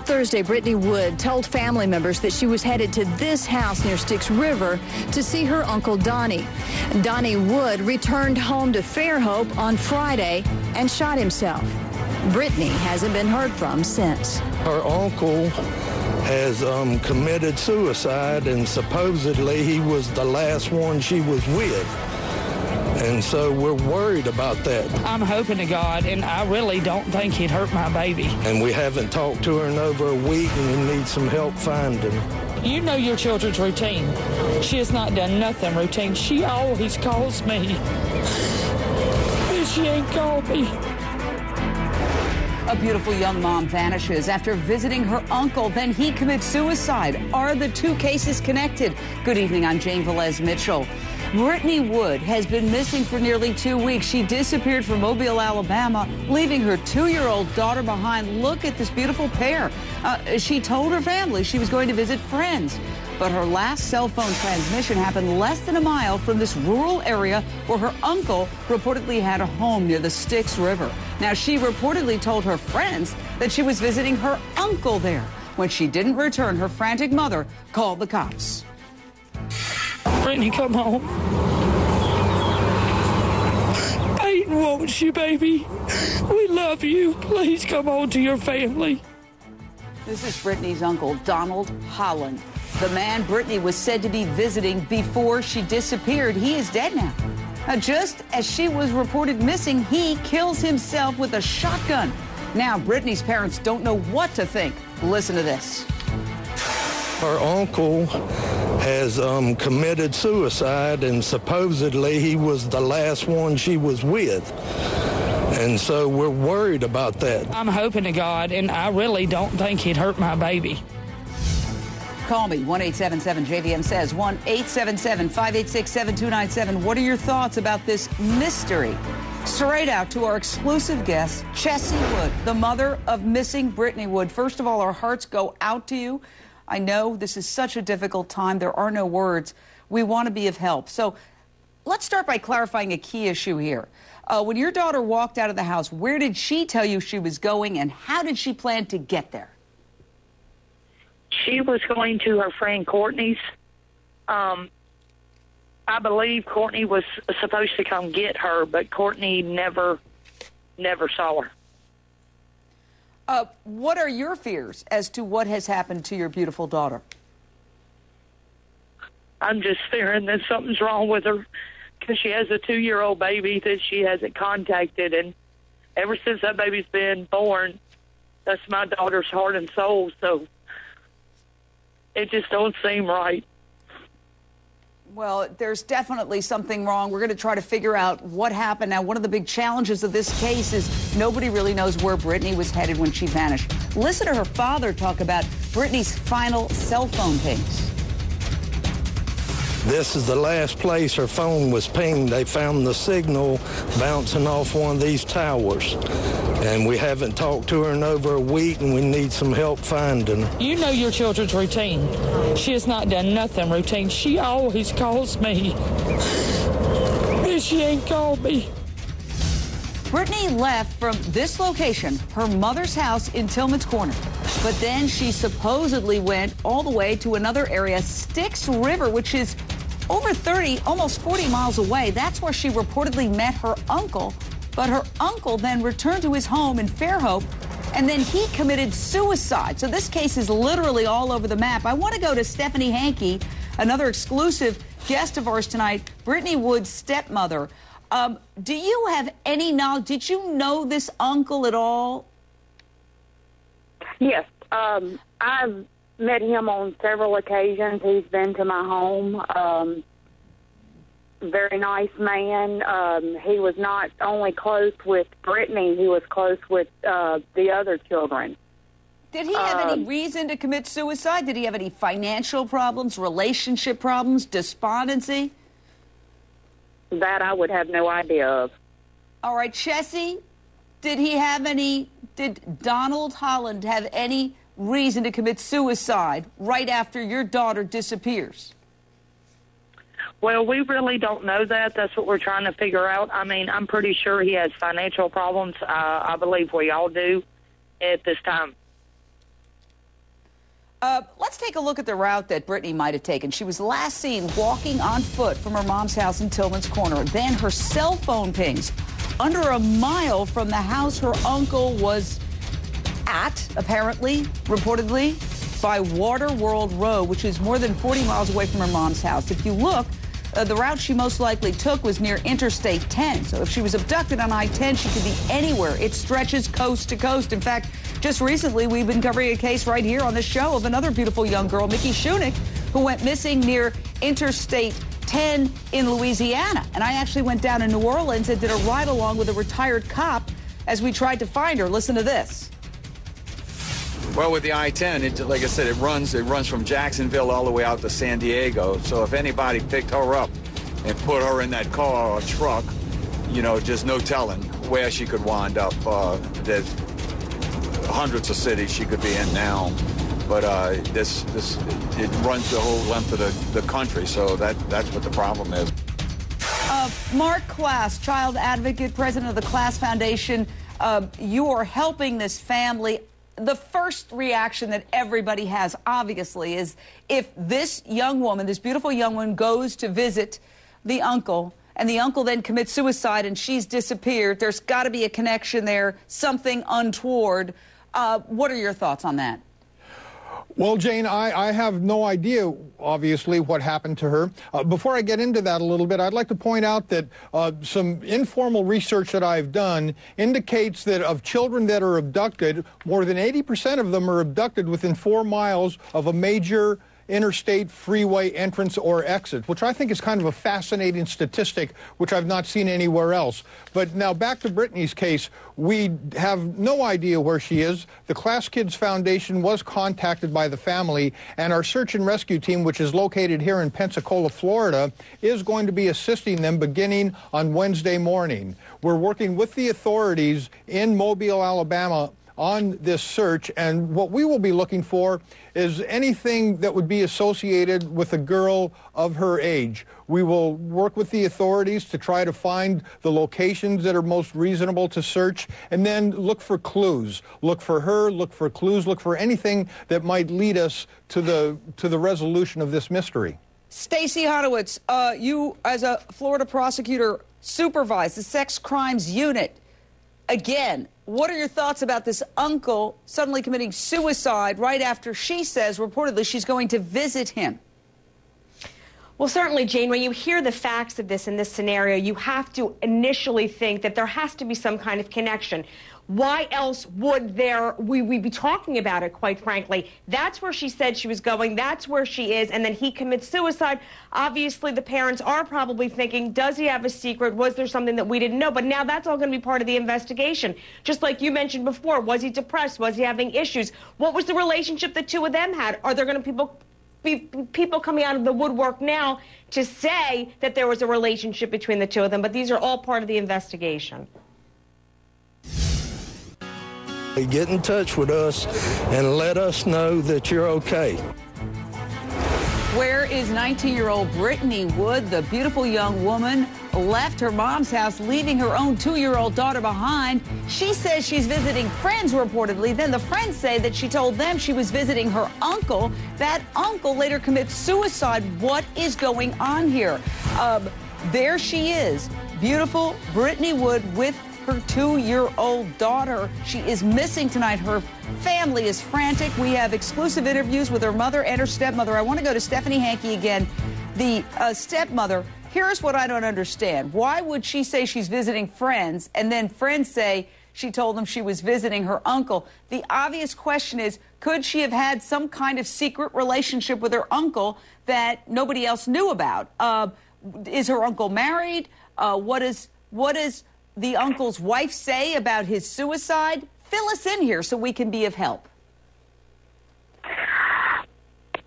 Thursday, Brittney Wood told family members that she was headed to this house near Styx River to see her uncle Donnie. Donnie Wood returned home to Fairhope on Friday and shot himself. Brittney hasn't been heard from since. Her uncle has committed suicide, and supposedly he was the last one she was with. And so we're worried about that. I'm hoping to God, and I really don't think he'd hurt my baby. And we haven't talked to her in over a week, and we need some help finding her. You know your children's routine. She has not done nothing routine. She always calls me. And she ain't called me. A beautiful young mom vanishes after visiting her uncle. Then he commits suicide. Are the two cases connected? Good evening. I'm Jane Velez Mitchell. Brittney Wood has been missing for nearly 2 weeks. She disappeared from Mobile, Alabama, leaving her 2-year-old daughter behind. Look at this beautiful pair. She told her family she was going to visit friends. But her last cell phone transmission happened less than a mile from this rural area where her uncle reportedly had a home near the Styx River. Now, she reportedly told her friends that she was visiting her uncle there. When she didn't return, her frantic mother called the cops. Brittney, come home. Peyton wants you, baby. We love you. Please come home to your family. This is Brittney's uncle, Donald Holland. The man Brittney was said to be visiting before she disappeared. He is dead now. Just as she was reported missing, he kills himself with a shotgun. Now, Brittney's parents don't know what to think. Listen to this. Her uncle has committed suicide, and supposedly he was the last one she was with. And so we're worried about that. I'm hoping to God, and I really don't think he'd hurt my baby. Call me, 1-877-JVM says, 1-877-586-7297. What are your thoughts about this mystery? Straight out to our exclusive guest, Chessie Wood, the mother of missing Brittney Wood. First of all, our hearts go out to you. I know this is such a difficult time. There are no words. We want to be of help. So let's start by clarifying a key issue here. When your daughter walked out of the house, where did she tell you she was going, and how did she plan to get there? She was going to her friend Courtney's. I believe Courtney was supposed to come get her, but Courtney never saw her. What are your fears as to what has happened to your beautiful daughter? I'm just fearing that something's wrong with her because she has a 2-year-old baby that she hasn't contacted. And ever since that baby's been born, that's my daughter's heart and soul. So it just don't seem right. Well, there's definitely something wrong. We're going to try to figure out what happened. Now, one of the big challenges of this case is nobody really knows where Brittney was headed when she vanished. Listen to her father talk about Brittney's final cell phone pings. This is the last place her phone was pinged. They found the signal bouncing off one of these towers. And we haven't talked to her in over a week, and we need some help finding her. You know your children's routine. She has not done nothing routine. She always calls me. And she ain't called me. Brittney left from this location, her mother's house in Tillmans Corner. But then she supposedly went all the way to another area, Styx River, which is over 30, almost 40 miles away. That's where she reportedly met her uncle. But her uncle then returned to his home in Fairhope, and then he committed suicide. So this case is literally all over the map. I want to go to Stephanie Hankey, another exclusive guest of ours tonight, Brittney Wood's stepmother. Do you have any knowledge? Did you know this uncle at all? Yes. I've met him on several occasions. He's been to my home. Very nice man. He was not only close with Brittney, he was close with the other children. Did he have any reason to commit suicide? Did he have any financial problems, relationship problems, despondency? That I would have no idea of. All right, Chessie, did Donald Holland have any reason to commit suicide right after your daughter disappears? Well, we really don't know that. That's what we're trying to figure out. I mean, I'm pretty sure he has financial problems. I believe we all do at this time. Let's take a look at the route that Brittney might have taken. She was last seen walking on foot from her mom's house in Tillmans Corner. Then her cell phone pings under a mile from the house her uncle was at, apparently, reportedly, by Water World Road, which is more than 40 miles away from her mom's house. If you look, the route she most likely took was near Interstate 10. So if she was abducted on I-10, she could be anywhere. It stretches coast to coast. In fact, just recently, we've been covering a case right here on the show of another beautiful young girl, Mickey Shunick, who went missing near Interstate 10 in Louisiana. And I actually went down to New Orleans and did a ride-along with a retired cop as we tried to find her. Listen to this. Well, with the I-10, like I said, it runs from Jacksonville all the way out to San Diego. So if anybody picked her up and put her in that car or truck, you know, just no telling where she could wind up. There's hundreds of cities she could be in now, but it runs the whole length of the country. So that's what the problem is. Mark Class, child advocate, president of the Class Foundation. You are helping this family. The first reaction that everybody has, obviously, is if this young woman, this beautiful young woman, goes to visit the uncle, and the uncle then commits suicide and she's disappeared, there's got to be a connection there, something untoward. What are your thoughts on that? Well, Jane, I have no idea, obviously, what happened to her. Before I get into that a little bit, I'd like to point out that some informal research that I've done indicates that of children that are abducted, more than 80% of them are abducted within 4 miles of a major interstate freeway entrance or exit, which I think is kind of a fascinating statistic, which I've not seen anywhere else. But now back to Brittney's case, we have no idea where she is. The Class Kids Foundation was contacted by the family, and our search and rescue team, which is located here in Pensacola, Florida, is going to be assisting them beginning on Wednesday morning. We're working with the authorities in Mobile, Alabama, on this search, and what we will be looking for is anything that would be associated with a girl of her age. We will work with the authorities to try to find the locations that are most reasonable to search, and then look for clues. Look for her, look for clues, look for anything that might lead us to the resolution of this mystery. Stacey Honowitz, you as a Florida prosecutor supervise the sex crimes unit. Again, what are your thoughts about this uncle suddenly committing suicide right after she says, reportedly, she's going to visit him? Well, certainly, Jane, when you hear the facts of this in this scenario, you have to initially think that there has to be some kind of connection. Why else would we be talking about it, quite frankly? That's where she said she was going. That's where she is. And then he commits suicide. Obviously, the parents are probably thinking, does he have a secret? Was there something that we didn't know? But now that's all going to be part of the investigation. Just like you mentioned before, was he depressed? Was he having issues? What was the relationship the two of them had? Are there going to be people coming out of the woodwork now to say that there was a relationship between the two of them? But these are all part of the investigation. Get in touch with us and let us know that you're okay. Where is 19-year-old Brittney Wood? The beautiful young woman left her mom's house, leaving her own 2-year-old daughter behind. She says she's visiting friends, reportedly. Then the friends say that she told them she was visiting her uncle. That uncle later commits suicide. What is going on here? There she is, beautiful Brittney Wood with her 2-year-old daughter. She is missing tonight. Her family is frantic. We have exclusive interviews with her mother and her stepmother. I want to go to Stephanie Hankey again. The stepmother, here's what I don't understand. Why would she say she's visiting friends and then friends say she told them she was visiting her uncle? The obvious question is, could she have had some kind of secret relationship with her uncle that nobody else knew about? Is her uncle married? What does the uncle's wife say about his suicide? Fill us in here so we can be of help.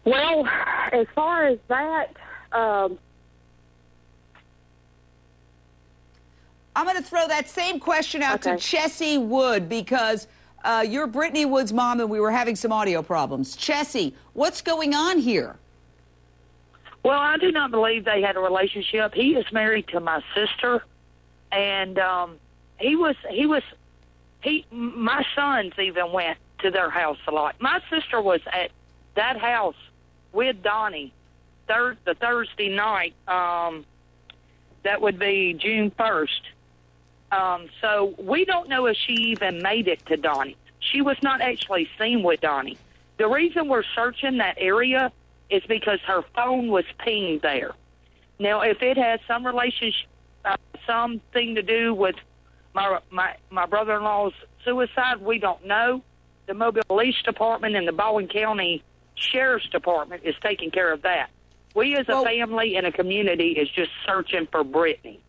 Well, as far as that, I'm going to throw that same question out to Chessie Wood, because you're Brittney Wood's mom and we were having some audio problems. Chessie, what's going on here? Well, I do not believe they had a relationship. He is married to my sister. And my sons even went to their house a lot. My sister was at that house with Donnie the Thursday night. That would be June 1st. So we don't know if she even made it to Donnie. She was not actually seen with Donnie. The reason we're searching that area is because her phone was pinged there. Now, if it has some relationship, something to do with my brother-in-law's suicide, we don't know. The Mobile Police Department and the Baldwin County Sheriff's Department is taking care of that. We as a family and a community is just searching for Brittney.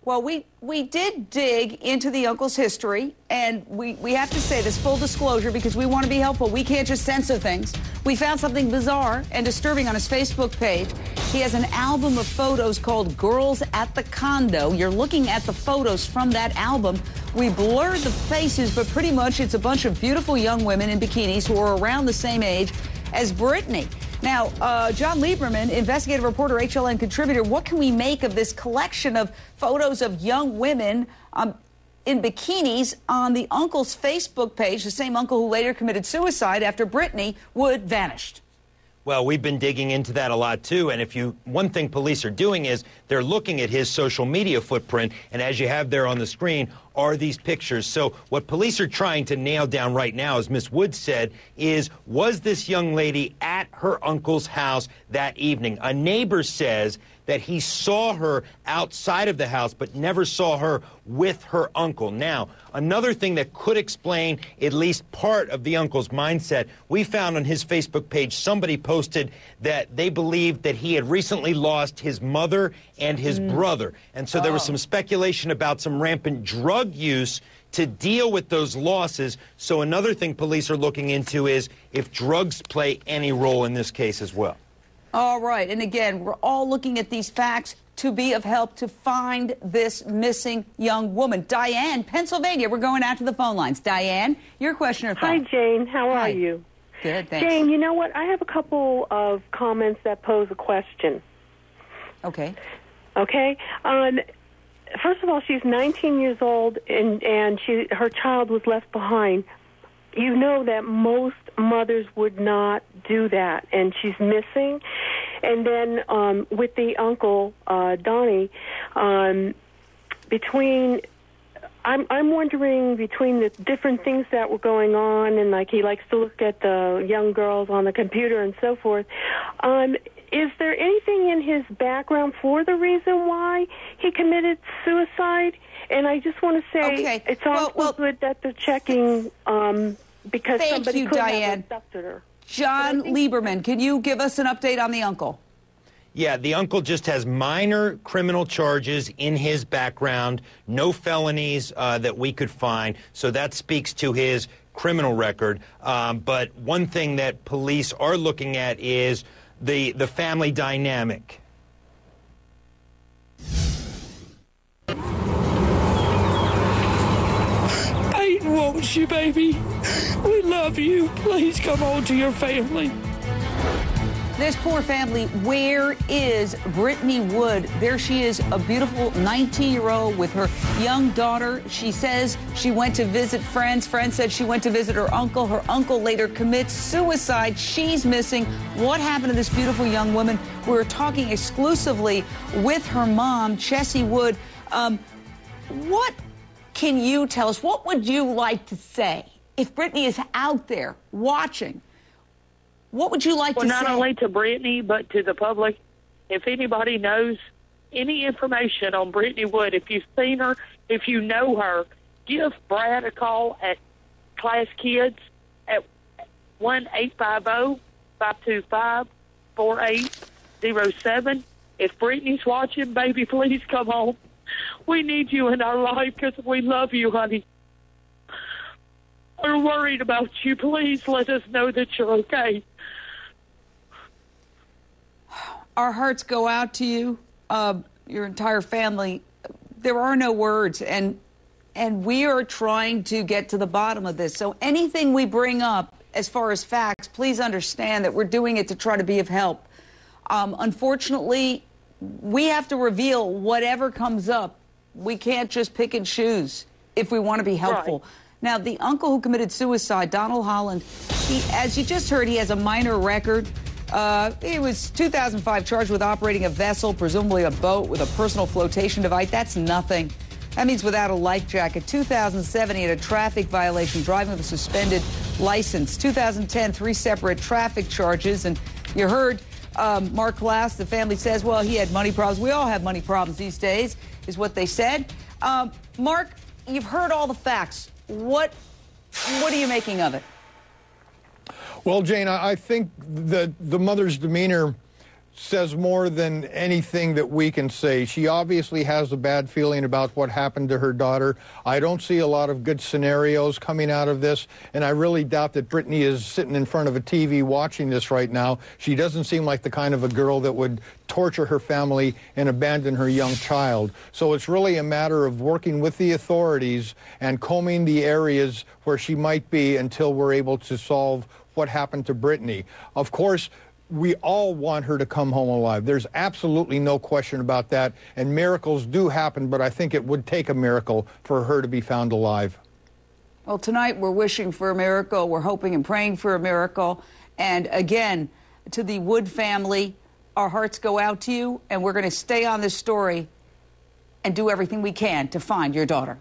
Well, we did dig into the uncle's history, and we have to say this, full disclosure, because we want to be helpful. We can't just censor things. We found something bizarre and disturbing on his Facebook page. He has an album of photos called Girls at the Condo. You're looking at the photos from that album. We blurred the faces, but pretty much it's a bunch of beautiful young women in bikinis who are around the same age as Brittney. Now, John Lieberman, investigative reporter, HLN contributor, what can we make of this collection of photos of young women in bikinis on the uncle's Facebook page, the same uncle who later committed suicide after Brittney Wood vanished? Well, we've been digging into that a lot, too. And one thing police are doing is they're looking at his social media footprint. And as you have there on the screen are these pictures. So what police are trying to nail down right now, as Miss Wood said, was this young lady at her uncle's house that evening? A neighbor says that he saw her outside of the house but never saw her with her uncle. Now, another thing that could explain at least part of the uncle's mindset, we found on his Facebook page somebody posted that they believed that he had recently lost his mother and his brother. And so there was some speculation about some rampant drug use to deal with those losses. So another thing police are looking into is if drugs play any role in this case as well. All right. And again, we're all looking at these facts to be of help to find this missing young woman. Diane, Pennsylvania, we're going out to the phone lines. Diane, your question or thought? Hi, Jane. How are you? Good, thanks. Jane, you know what? I have a couple of comments that pose a question. Okay. Okay? First of all, she's 19 years old, and her child was left behind. You know that most mothers would not do that, and she's missing. And then with the uncle, Donnie, I'm wondering between the different things that were going on, and like he likes to look at the young girls on the computer and so forth, is there anything in his background for the reason why he committed suicide? And I just want to say it's also good that they're checking because somebody could have abducted her. John Lieberman, can you give us an update on the uncle? Yeah, the uncle just has minor criminal charges in his background, no felonies that we could find, so that speaks to his criminal record. But one thing that police are looking at is the family dynamic. Peyton wants you, baby. We love you. Please come home to your family. This poor family, where is Brittney Wood? There she is, a beautiful 19-year-old with her young daughter. She says she went to visit friends. Friends said she went to visit her uncle. Her uncle later commits suicide. She's missing. What happened to this beautiful young woman? We're talking exclusively with her mom, Chessie Wood. What can you tell us? What would you like to say if Brittney is out there watching? What would you like to say? Well, not only to Brittney, but to the public. If anybody knows any information on Brittney Wood, if you've seen her, if you know her, give Brad a call at Class Kids at 1-850-525-4807. If Brittney's watching, baby, please come home. We need you in our life because we love you, honey. We're worried about you. Please let us know that you're okay. Our hearts go out to you, your entire family. There are no words, and we are trying to get to the bottom of this. So anything we bring up as far as facts, please understand that we're doing it to try to be of help. Unfortunately, we have to reveal whatever comes up. We can't just pick and choose if we want to be helpful. Right. Now, the uncle who committed suicide, Donald Holland, as you just heard, he has a minor record. He was 2005 charged with operating a vessel, presumably a boat, with a personal flotation device. That's nothing. That means without a life jacket. 2007, he had a traffic violation, driving with a suspended license. 2010, 3 separate traffic charges. And you heard Mark Glass, the family says, well, he had money problems. We all have money problems these days, is what they said. Mark, you've heard all the facts. What are you making of it? Well, Jane, I think that the mother's demeanor says more than anything that we can say. She obviously has a bad feeling about what happened to her daughter. I don't see a lot of good scenarios coming out of this, and I really doubt that Brittney is sitting in front of a TV watching this right now. She doesn't seem like the kind of a girl that would torture her family and abandon her young child. So it's really a matter of working with the authorities and combing the areas where she might be until we're able to solve what happened to Brittney. Of course, we all want her to come home alive. There's absolutely no question about that. And miracles do happen, but I think it would take a miracle for her to be found alive. Well, tonight we're wishing for a miracle. We're hoping and praying for a miracle. And again, to the Wood family, our hearts go out to you, and we're going to stay on this story and do everything we can to find your daughter.